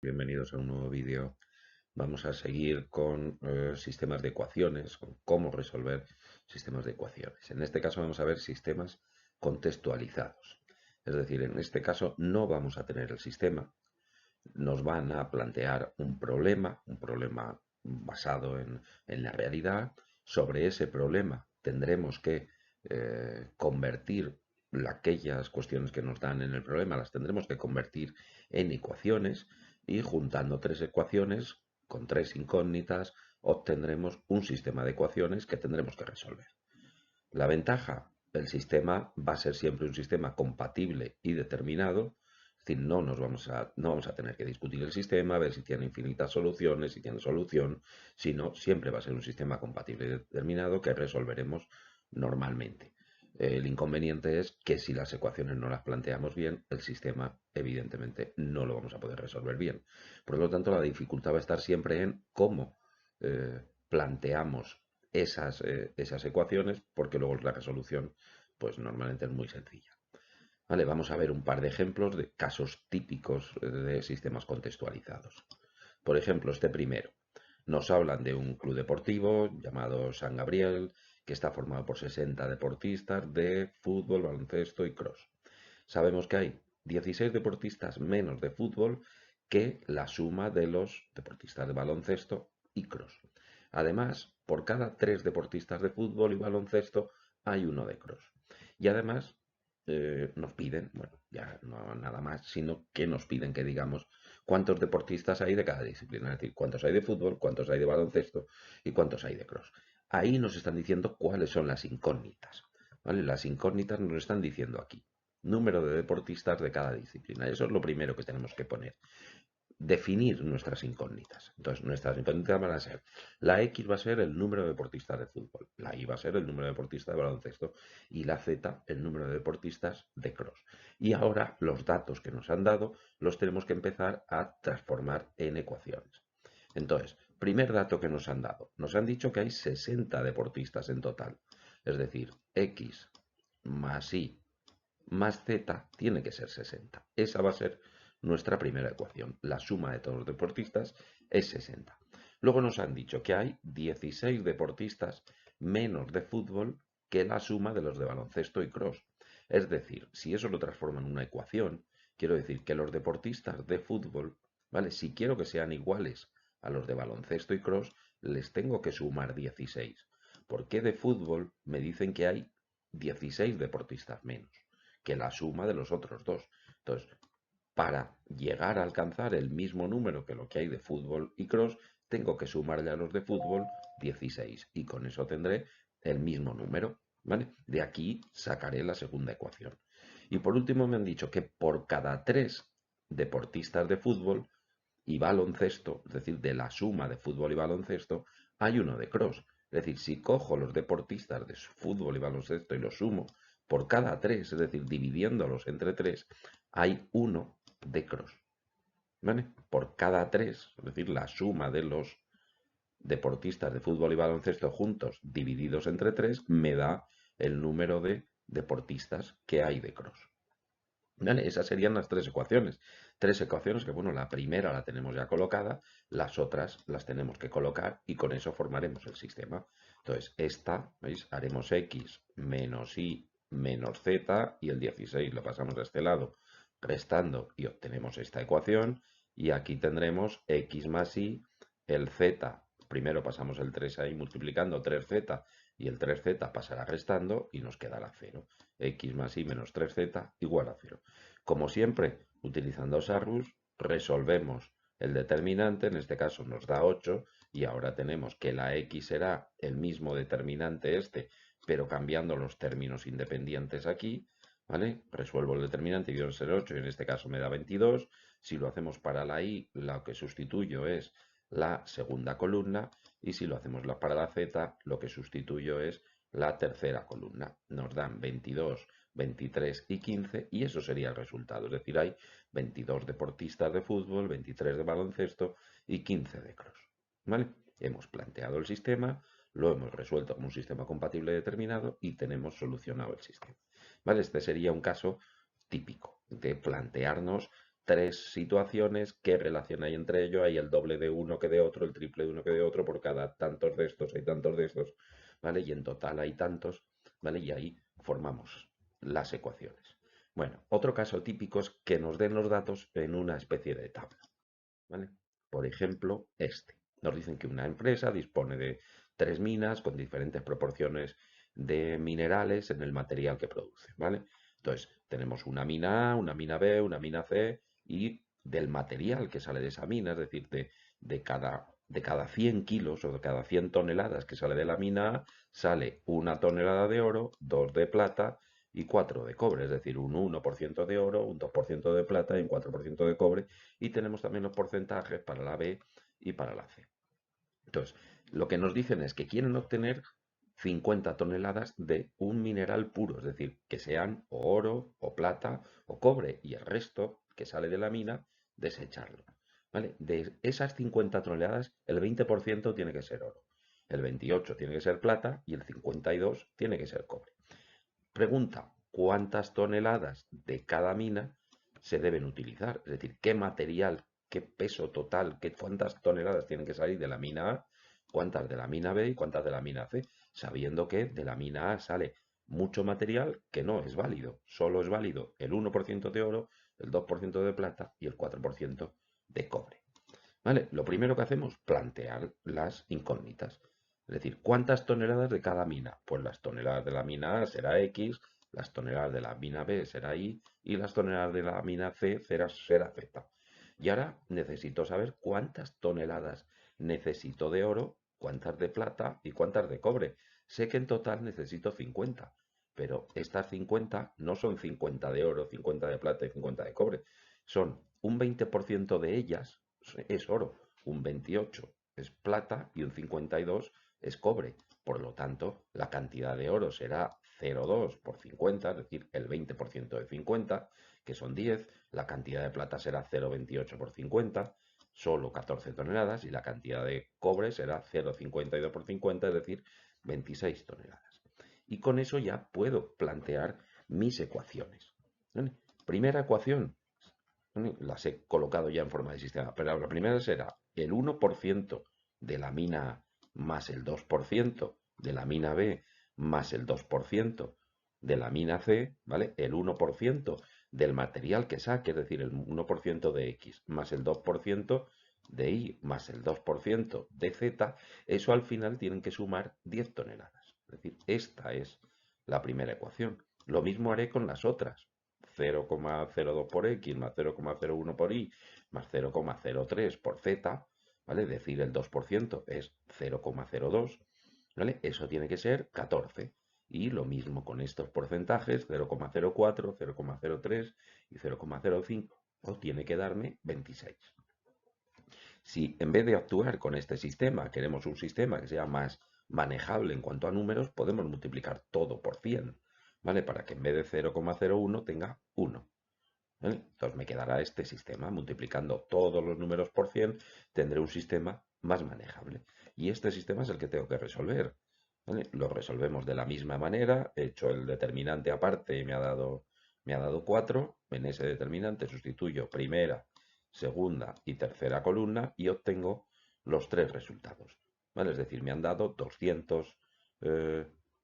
Bienvenidos a un nuevo vídeo. Vamos a seguir con sistemas de ecuaciones, con cómo resolver sistemas de ecuaciones. En este caso vamos a ver sistemas contextualizados. Es decir, en este caso no vamos a tener el sistema, nos van a plantear un problema basado en la realidad. Sobre ese problema tendremos que convertir aquellas cuestiones que nos dan en el problema, las tendremos que convertir en ecuaciones y juntando tres ecuaciones con tres incógnitas obtendremos un sistema de ecuaciones que tendremos que resolver. La ventaja, el sistema va a ser siempre un sistema compatible y determinado, es decir, no vamos a tener que discutir el sistema, a ver si tiene infinitas soluciones, si tiene solución, sino siempre va a ser un sistema compatible y determinado que resolveremos normalmente. El inconveniente es que si las ecuaciones no las planteamos bien, el sistema evidentemente no lo vamos a poder resolver bien. Por lo tanto, la dificultad va a estar siempre en cómo planteamos esas ecuaciones, porque luego la resolución pues normalmente es muy sencilla. Vale, vamos a ver un par de ejemplos de casos típicos de sistemas contextualizados. Por ejemplo, este primero. Nos hablan de un club deportivo llamado San Gabriel, que está formado por 60 deportistas de fútbol, baloncesto y cross. Sabemos que hay 16 deportistas menos de fútbol que la suma de los deportistas de baloncesto y cross. Además, por cada 3 deportistas de fútbol y baloncesto hay uno de cross. Y además nos piden, bueno, ya no nada más, sino que nos piden que digamos cuántos deportistas hay de cada disciplina, es decir, cuántos hay de fútbol, cuántos hay de baloncesto y cuántos hay de cross. Ahí nos están diciendo cuáles son las incógnitas. ¿Vale? Las incógnitas nos están diciendo aquí número de deportistas de cada disciplina. Eso es lo primero que tenemos que poner. Definir nuestras incógnitas. Entonces, nuestras incógnitas van a ser, la X va a ser el número de deportistas de fútbol, la Y va a ser el número de deportistas de baloncesto y la Z el número de deportistas de cross. Y ahora los datos que nos han dado los tenemos que empezar a transformar en ecuaciones. Entonces, primer dato que nos han dado, nos han dicho que hay 60 deportistas en total. Es decir, X más Y más z tiene que ser 60. Esa va a ser nuestra primera ecuación. La suma de todos los deportistas es 60. Luego nos han dicho que hay 16 deportistas menos de fútbol que la suma de los de baloncesto y cross. Es decir, si eso lo transforma en una ecuación, quiero decir que los deportistas de fútbol, ¿vale? Si quiero que sean iguales a los de baloncesto y cross, les tengo que sumar 16. ¿Por qué de fútbol me dicen que hay 16 deportistas menos que la suma de los otros dos? Entonces, para llegar a alcanzar el mismo número que lo que hay de fútbol y cross, tengo que sumarle a los de fútbol 16 y con eso tendré el mismo número, ¿vale? De aquí sacaré la segunda ecuación. Y por último me han dicho que por cada 3 deportistas de fútbol y baloncesto, es decir, de la suma de fútbol y baloncesto, hay uno de cross. Es decir, si cojo los deportistas de fútbol y baloncesto y los sumo por cada 3, es decir, dividiéndolos entre 3, hay uno de cross. ¿Vale? Por cada 3, es decir, la suma de los deportistas de fútbol y baloncesto juntos divididos entre 3 me da el número de deportistas que hay de cross. ¿Vale? Esas serían las tres ecuaciones. Tres ecuaciones que, bueno, la primera la tenemos ya colocada, las otras las tenemos que colocar y con eso formaremos el sistema. Entonces, esta, ¿veis? Haremos x menos y menos z y el 16 lo pasamos a este lado restando y obtenemos esta ecuación. Y aquí tendremos x más y, el z, primero pasamos el 3 ahí multiplicando 3z y el 3z pasará restando y nos quedará 0. X más y menos 3z igual a 0. Como siempre, utilizando Sarrus, resolvemos el determinante, en este caso nos da 8, y ahora tenemos que la X será el mismo determinante este, pero cambiando los términos independientes aquí, ¿vale? Resuelvo el determinante y viene a ser 8, y en este caso me da 22. Si lo hacemos para la Y, lo que sustituyo es la segunda columna, y si lo hacemos para la Z, lo que sustituyo es la tercera columna. Nos dan 22, 23 y 15 y eso sería el resultado. Es decir, hay 22 deportistas de fútbol, 23 de baloncesto y 15 de cross. ¿Vale? Hemos planteado el sistema, lo hemos resuelto como un sistema compatible determinado y tenemos solucionado el sistema. ¿Vale? Este sería un caso típico de plantearnos tres situaciones, qué relación hay entre ellos, hay el doble de uno que de otro, el triple de uno que de otro, por cada tantos de estos hay tantos de estos, ¿vale? Y en total hay tantos, ¿vale? Y ahí formamos las ecuaciones. Bueno, otro caso típico es que nos den los datos en una especie de tabla, ¿vale? Por ejemplo, este. Nos dicen que una empresa dispone de tres minas con diferentes proporciones de minerales en el material que produce, ¿vale? Entonces, tenemos una mina A, una mina B, una mina C y del material que sale de esa mina, es decir, de cada 100 kilos o de cada 100 toneladas que sale de la mina A, sale una tonelada de oro, dos de plata y 4 de cobre, es decir, un 1% de oro, un 2% de plata y un 4% de cobre. Y tenemos también los porcentajes para la B y para la C. Entonces, lo que nos dicen es que quieren obtener 50 toneladas de un mineral puro, es decir, que sean o oro, o plata, o cobre, y el resto que sale de la mina, desecharlo. ¿Vale? De esas 50 toneladas, el 20% tiene que ser oro, el 28% tiene que ser plata y el 52% tiene que ser cobre. Pregunta, ¿cuántas toneladas de cada mina se deben utilizar? Es decir, ¿qué material, qué peso total, cuántas toneladas tienen que salir de la mina A, cuántas de la mina B y cuántas de la mina C? Sabiendo que de la mina A sale mucho material que no es válido. Solo es válido el 1% de oro, el 2% de plata y el 4% de cobre. ¿Vale? Lo primero que hacemos, plantear las incógnitas. Es decir, ¿cuántas toneladas de cada mina? Pues las toneladas de la mina A será X, las toneladas de la mina B será Y y las toneladas de la mina C será Z. Y ahora necesito saber cuántas toneladas necesito de oro, cuántas de plata y cuántas de cobre. Sé que en total necesito 50, pero estas 50 no son 50 de oro, 50 de plata y 50 de cobre. Son un 20% de ellas es oro, un 28 es plata y un 52 es cobre. Por lo tanto, la cantidad de oro será 0,2 por 50, es decir, el 20% de 50, que son 10. La cantidad de plata será 0,28 por 50, solo 14 toneladas, y la cantidad de cobre será 0,52 por 50, es decir, 26 toneladas. Y con eso ya puedo plantear mis ecuaciones. ¿Vale? Primera ecuación, las he colocado ya en forma de sistema, pero la primera será el 1% de la mina A más el 2% de la mina B más el 2% de la mina C, ¿vale? El 1% del material que saque, es decir, el 1% de X más el 2% de Y más el 2% de Z, eso al final tienen que sumar 10 toneladas. Es decir, esta es la primera ecuación. Lo mismo haré con las otras. 0,02 por X más 0,01 por Y más 0,03 por Z, ¿vale? Es decir, el 2% es 0,02, ¿vale? Eso tiene que ser 14. Y lo mismo con estos porcentajes, 0,04, 0,03 y 0,05, os tiene que darme 26. Si en vez de actuar con este sistema, queremos un sistema que sea más manejable en cuanto a números, podemos multiplicar todo por 100, ¿vale? Para que en vez de 0,01 tenga 1. ¿Vale? Entonces me quedará este sistema. Multiplicando todos los números por 100, tendré un sistema más manejable. Y este sistema es el que tengo que resolver. ¿Vale? Lo resolvemos de la misma manera. He hecho el determinante aparte y me ha dado 4. En ese determinante sustituyo primera, segunda y tercera columna y obtengo los tres resultados. ¿Vale? Es decir, me han dado 200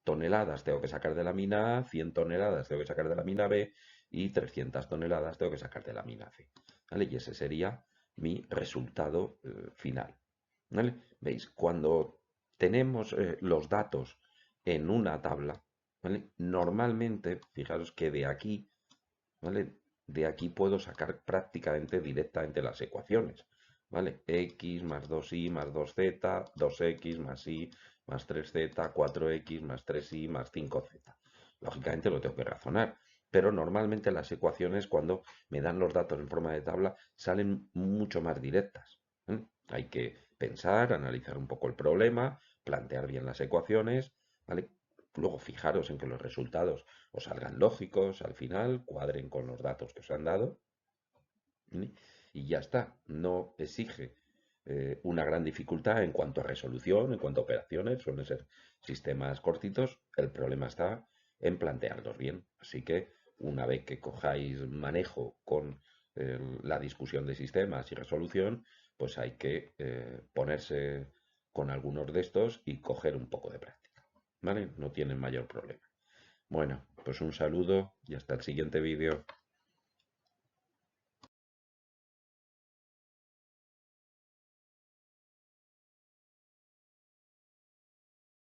toneladas tengo que sacar de la mina A, 100 toneladas tengo que sacar de la mina B y 300 toneladas tengo que sacar de la mina C. ¿Vale? Y ese sería mi resultado final. ¿Vale? ¿Veis? Cuando tenemos los datos en una tabla, ¿vale? Normalmente, fijaros que de aquí, ¿vale? De aquí puedo sacar prácticamente directamente las ecuaciones, ¿vale? X más 2y más 2z, 2x más y más 3z, 4x más 3y más 5z. Lógicamente lo tengo que razonar, pero normalmente las ecuaciones cuando me dan los datos en forma de tabla salen mucho más directas. Hay que pensar, analizar un poco el problema, plantear bien las ecuaciones, ¿vale? Luego fijaros en que los resultados os salgan lógicos al final, cuadren con los datos que os han dado, ¿vale? Y ya está. No exige una gran dificultad en cuanto a resolución, en cuanto a operaciones, suelen ser sistemas cortitos. El problema está en plantearlos bien. Así que una vez que cojáis manejo con la discusión de sistemas y resolución, pues hay que ponerse con algunos de estos y coger un poco de práctica, ¿vale? No tienen mayor problema. Bueno, pues un saludo y hasta el siguiente vídeo.